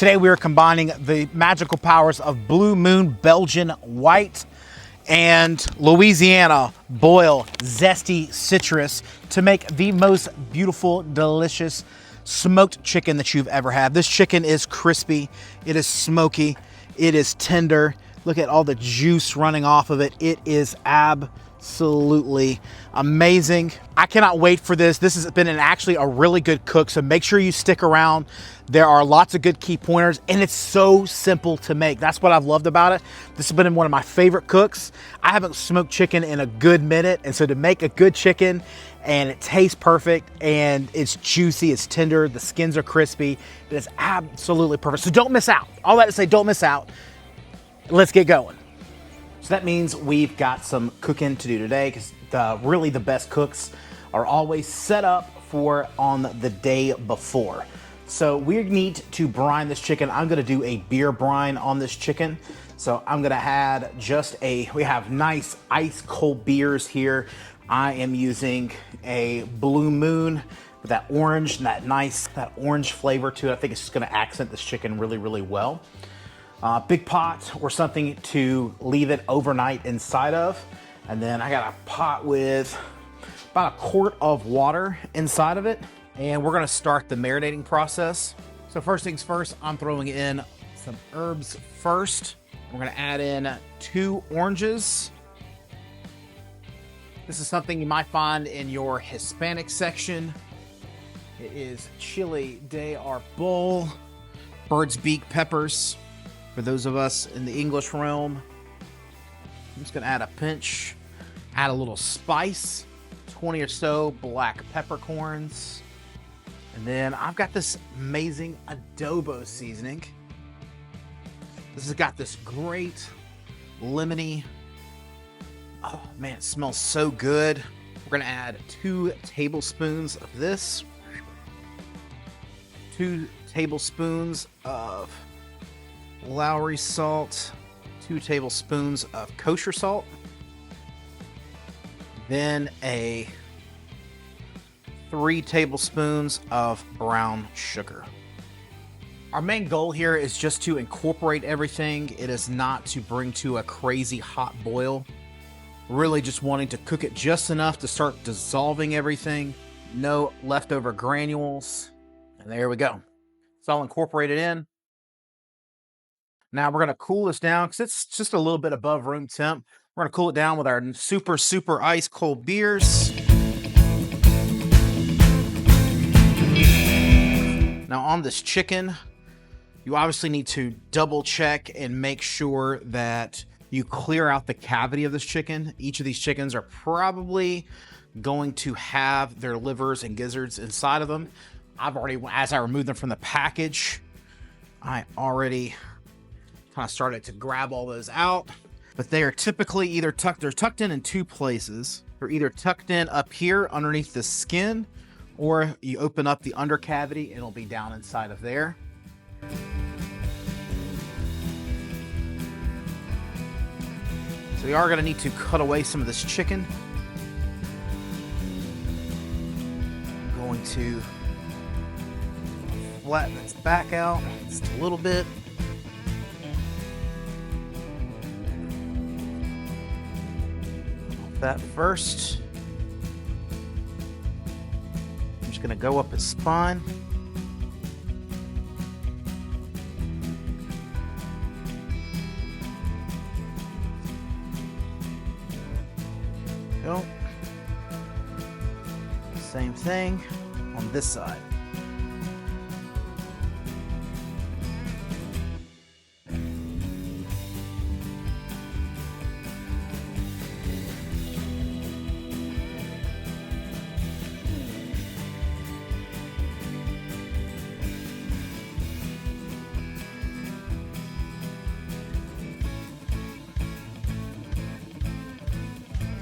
Today we are combining the magical powers of Blue Moon Belgian White and Louisiana Boil Zesty Citrus to make the most beautiful, delicious smoked chicken that you've ever had. This chicken is crispy, it is smoky, it is tender. Look at all the juice running off of it. It is absolutely amazing. I cannot wait for this. This has been actually a really good cook, so make sure you stick around. There are lots of good key pointers, and it's so simple to make. That's what I've loved about it. This has been one of my favorite cooks. I haven't smoked chicken in a good minute, and so to make a good chicken and it tastes perfect and it's juicy, it's tender, the skins are crispy, it is absolutely perfect. So don't miss out. All that to say, don't miss out. Let's get going. So that means we've got some cooking to do today, because really the best cooks are always set up for on the day before. So we need to brine this chicken. I'm gonna do a beer brine on this chicken. So I'm gonna add we have nice ice cold beers here. I am using a Blue Moon with that orange and that orange flavor to it. I think it's just gonna accent this chicken really, really well. Big pot or something to leave it overnight inside of. And then I got a pot with about a quart of water inside of it. And we're gonna start the marinating process. So first things first, I'm throwing in some herbs first. We're gonna add in 2 oranges. This is something you might find in your Hispanic section. It is chili de arbol, bird's beak peppers. For those of us in the English realm, I'm just gonna add a pinch, add a little spice, 20 or so black peppercorns. And then I've got this amazing adobo seasoning. This has got this great lemony, oh man, it smells so good. We're gonna add 2 tablespoons of this, 2 tablespoons of Lowry salt, 2 tablespoons of kosher salt, then 3 tablespoons of brown sugar. Our main goal here is just to incorporate everything. It is not to bring to a crazy hot boil. Really just wanting to cook it just enough to start dissolving everything. No leftover granules. And there we go. It's all incorporated in. Now we're gonna cool this down because it's just a little bit above room temp. We're gonna cool it down with our super, super ice cold beers. Now on this chicken, you obviously need to double check and make sure that you clear out the cavity of this chicken. Each of these chickens are probably going to have their livers and gizzards inside of them. As I remove them from the package, I already kind of started to grab all those out, but they are typically they're tucked in 2 places. They're either tucked in up here underneath the skin, or you open up the under cavity and it'll be down inside of there. So we are going to need to cut away some of this chicken. I'm going to flatten its back out just a little bit. That first. I'm just gonna go up its spine. Go. Same thing on this side.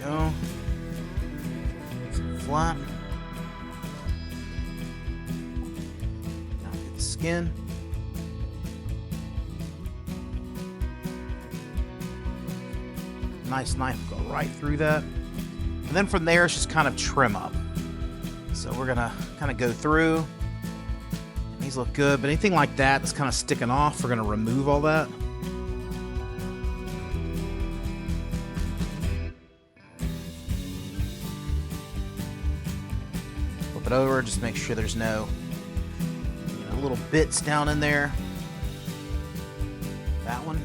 Go. Flat. Now get the skin. Nice knife will go right through that. And then from there, it's just kind of trim up. So we're gonna kind of go through. These look good, but anything like that that's kind of sticking off, we're gonna remove all that. Flip it over, just make sure there's no little bits down in there. That one.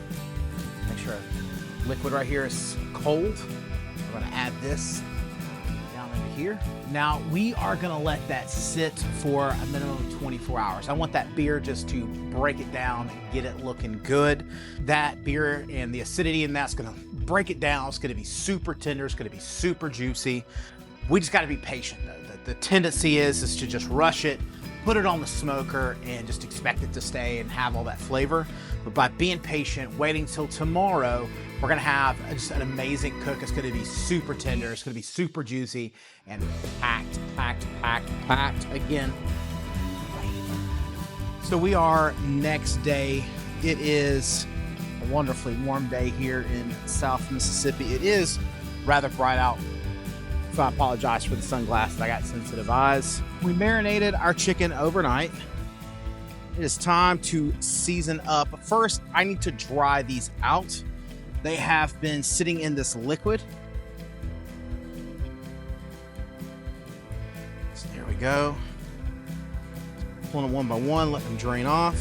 Make sure our liquid right here is cold. We're gonna add this down into here. Now we are gonna let that sit for a minimum of 24 hours. I want that beer just to break it down and get it looking good. That beer and the acidity in that's gonna break it down. It's gonna be super tender, it's gonna be super juicy. We just gotta be patient though. The tendency is to just rush it, put it on the smoker, and just expect it to stay and have all that flavor. But by being patient, waiting till tomorrow, we're gonna have just an amazing cook. It's gonna be super tender, it's gonna be super juicy, and packed again. So we are next day. It is a wonderfully warm day here in South Mississippi. It is rather bright out, so I apologize for the sunglasses. I got sensitive eyes. We marinated our chicken overnight. It is time to season up. First, I need to dry these out. They have been sitting in this liquid. So there we go. Pulling them one by one, let them drain off.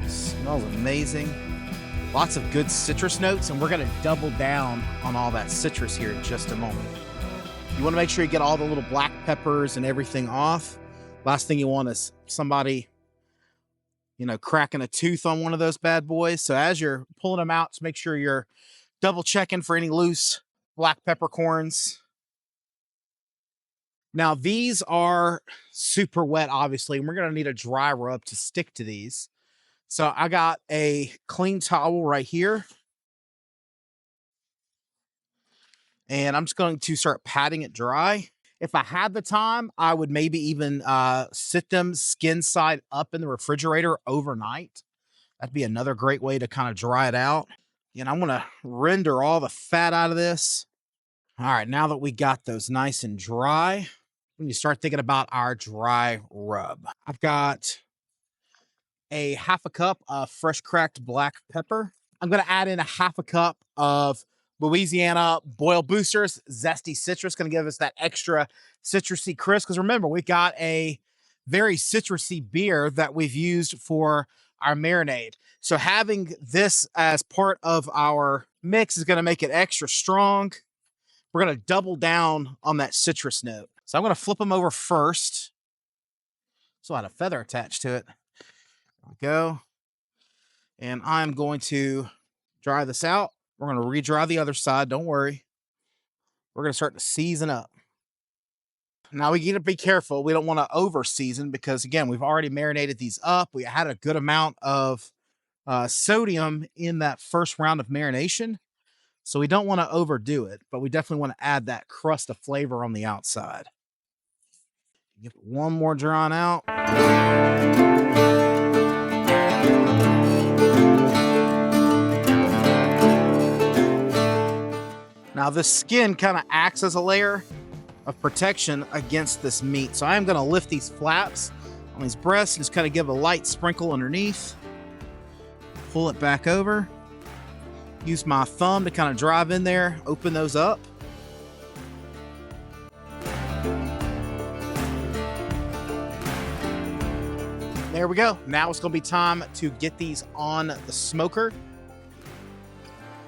It smells amazing. Lots of good citrus notes, and we're gonna double down on all that citrus here in just a moment. You wanna make sure you get all the little black peppers and everything off. Last thing you want is somebody, cracking a tooth on one of those bad boys. So as you're pulling them out, just make sure you're double checking for any loose black peppercorns. Now these are super wet, obviously, and we're gonna need a dry rub to stick to these. So I got a clean towel right here. And I'm just going to start patting it dry. If I had the time, I would maybe even sit them skin side up in the refrigerator overnight. That'd be another great way to kind of dry it out. And I'm gonna render all the fat out of this. All right, now that we got those nice and dry, when you start thinking about our dry rub, I've got a half a cup of fresh cracked black pepper. I'm gonna add in a half a cup of Louisiana Boil Boosters Zesty Citrus. Gonna give us that extra citrusy crisp. Because remember, we've got a very citrusy beer that we've used for our marinade. So having this as part of our mix is gonna make it extra strong. We're gonna double down on that citrus note. So I'm gonna flip them over first. So I had a feather attached to it. There we go. And I'm going to dry this out. We're going to re-dry the other side. Don't worry. We're going to start to season up. Now we need to be careful. We don't want to over season because, again, we've already marinated these up. We had a good amount of sodium in that first round of marination. So we don't want to overdo it, but we definitely want to add that crust of flavor on the outside. Give it one more drawn out. Now this skin kind of acts as a layer of protection against this meat. So I am going to lift these flaps on these breasts and just kind of give a light sprinkle underneath. Pull it back over. Use my thumb to kind of drive in there, open those up. There we go. Now it's going to be time to get these on the smoker.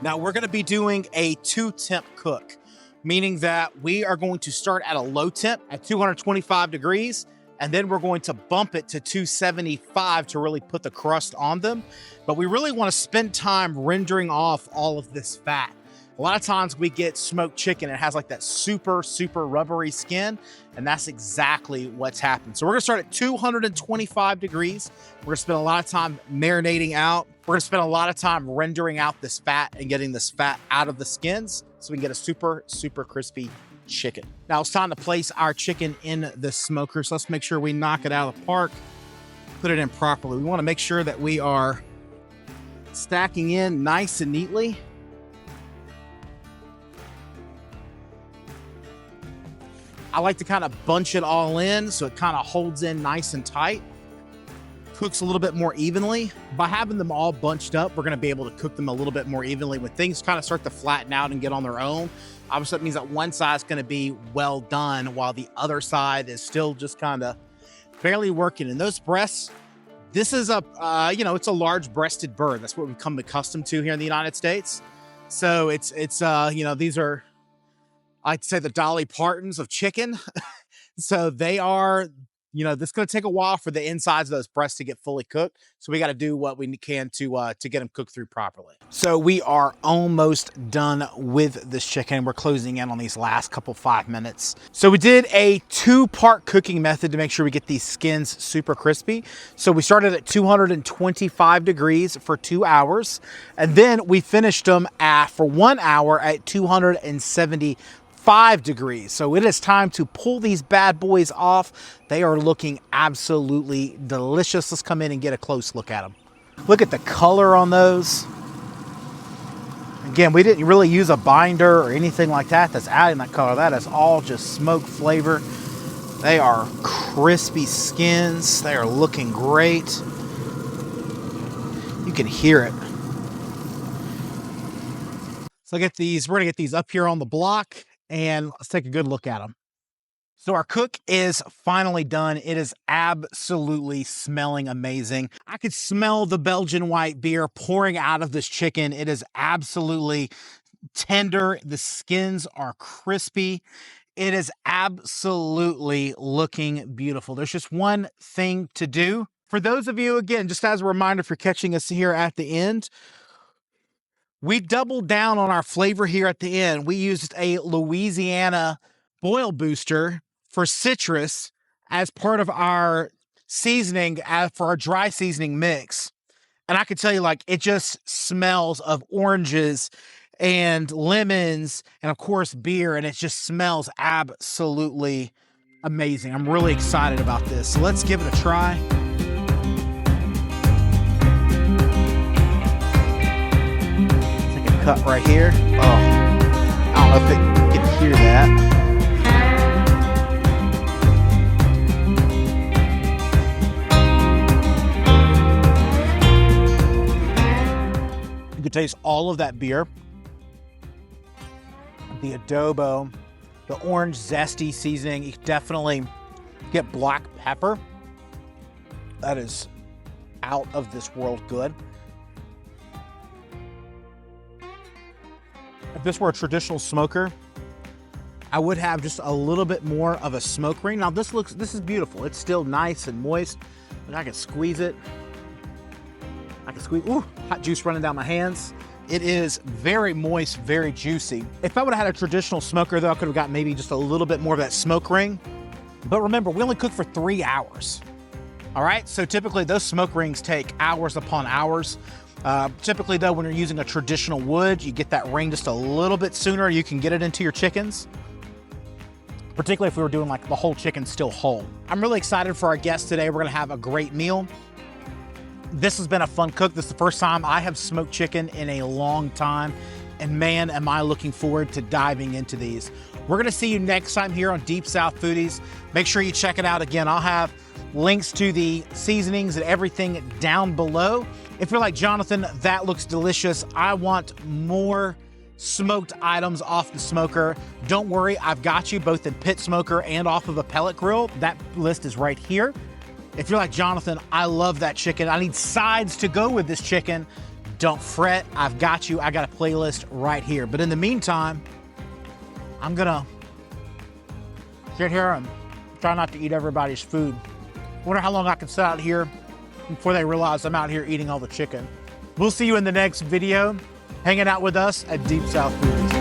Now we're going to be doing a 2-temp cook, meaning that we are going to start at a low temp at 225 degrees, and then we're going to bump it to 275 to really put the crust on them. But we really want to spend time rendering off all of this fat. A lot of times we get smoked chicken, it has like that super rubbery skin, and that's exactly what's happened. So we're gonna start at 225 degrees. We're gonna spend a lot of time marinating out. We're gonna spend a lot of time rendering out this fat and getting this fat out of the skins so we can get a super crispy chicken. Now it's time to place our chicken in the smoker. So let's make sure we knock it out of the park, put it in properly. We wanna make sure that we are stacking in nice and neatly. I like to kind of bunch it all in so it kind of holds in nice and tight. Cooks a little bit more evenly. By having them all bunched up, we're gonna be able to cook them a little bit more evenly. When things kind of start to flatten out and get on their own, obviously that means that one side is gonna be well done while the other side is still just kind of barely working. And those breasts, this is a, it's a large breasted bird. That's what we've come accustomed to here in the United States. So it's these are, I like to say, the Dolly Partons of chicken. So they are, this is going to take a while for the insides of those breasts to get fully cooked. So we got to do what we can to get them cooked through properly. So we are almost done with this chicken. We're closing in on these last couple 5 minutes. So we did a 2-part cooking method to make sure we get these skins super crispy. So we started at 225 degrees for 2 hours. And then we finished them for 1 hour at 275 degrees. So it is time to pull these bad boys off. They are looking absolutely delicious. Let's come in and get a close look at them. Look at the color on those. Again, we didn't really use a binder or anything like that that's adding that color. That is all just smoke flavor. They are crispy skins. They are looking great. You can hear it. So we're gonna get these up here on the block and let's take a good look at them. So our cook is finally done. It is absolutely smelling amazing. I could smell the Belgian white beer pouring out of this chicken. It is absolutely tender. The skins are crispy. It is absolutely looking beautiful. There's just one thing to do. For those of you, again, just as a reminder, if you're catching us here at the end, we doubled down on our flavor here at the end. We used a Louisiana boil booster for citrus as part of our seasoning for our dry seasoning mix. And I can tell you, it just smells of oranges and lemons and of course beer, and it just smells absolutely amazing. I'm really excited about this. So let's give it a try. Take a cut right here. Oh, I don't know if you can hear that. You can taste all of that beer, the adobo, the orange zesty seasoning. You can definitely get black pepper. That is out of this world good. If this were a traditional smoker, I would have just a little bit more of a smoke ring. Now this is beautiful. It's still nice and moist. And I can squeeze it. Ooh, hot juice running down my hands. It is very moist, very juicy. If I would have had a traditional smoker though, I could have got maybe just a little bit more of that smoke ring. But remember, we only cook for 3 hours. All right, so typically those smoke rings take hours upon hours. Typically though, when you're using a traditional wood, you get that ring just a little bit sooner. You can get it into your chickens. Particularly if we were doing the whole chicken still whole. I'm really excited for our guests today. We're gonna have a great meal. This has been a fun cook. This is the first time I have smoked chicken in a long time. And man, am I looking forward to diving into these. We're gonna see you next time here on Deep South Foodies. Make sure you check it out. Again, I'll have links to the seasonings and everything down below. If you're like, Jonathan, that looks delicious, I want more smoked items off the smoker, don't worry, I've got you both in pit smoker and off of a pellet grill. That list is right here. If you're like, Jonathan, I love that chicken, I need sides to go with this chicken, don't fret, I've got you. I got a playlist right here. But in the meantime, I'm gonna sit here and try not to eat everybody's food. Wonder how long I can sit out here before they realize I'm out here eating all the chicken. We'll see you in the next video, hanging out with us at Deep South Foodies.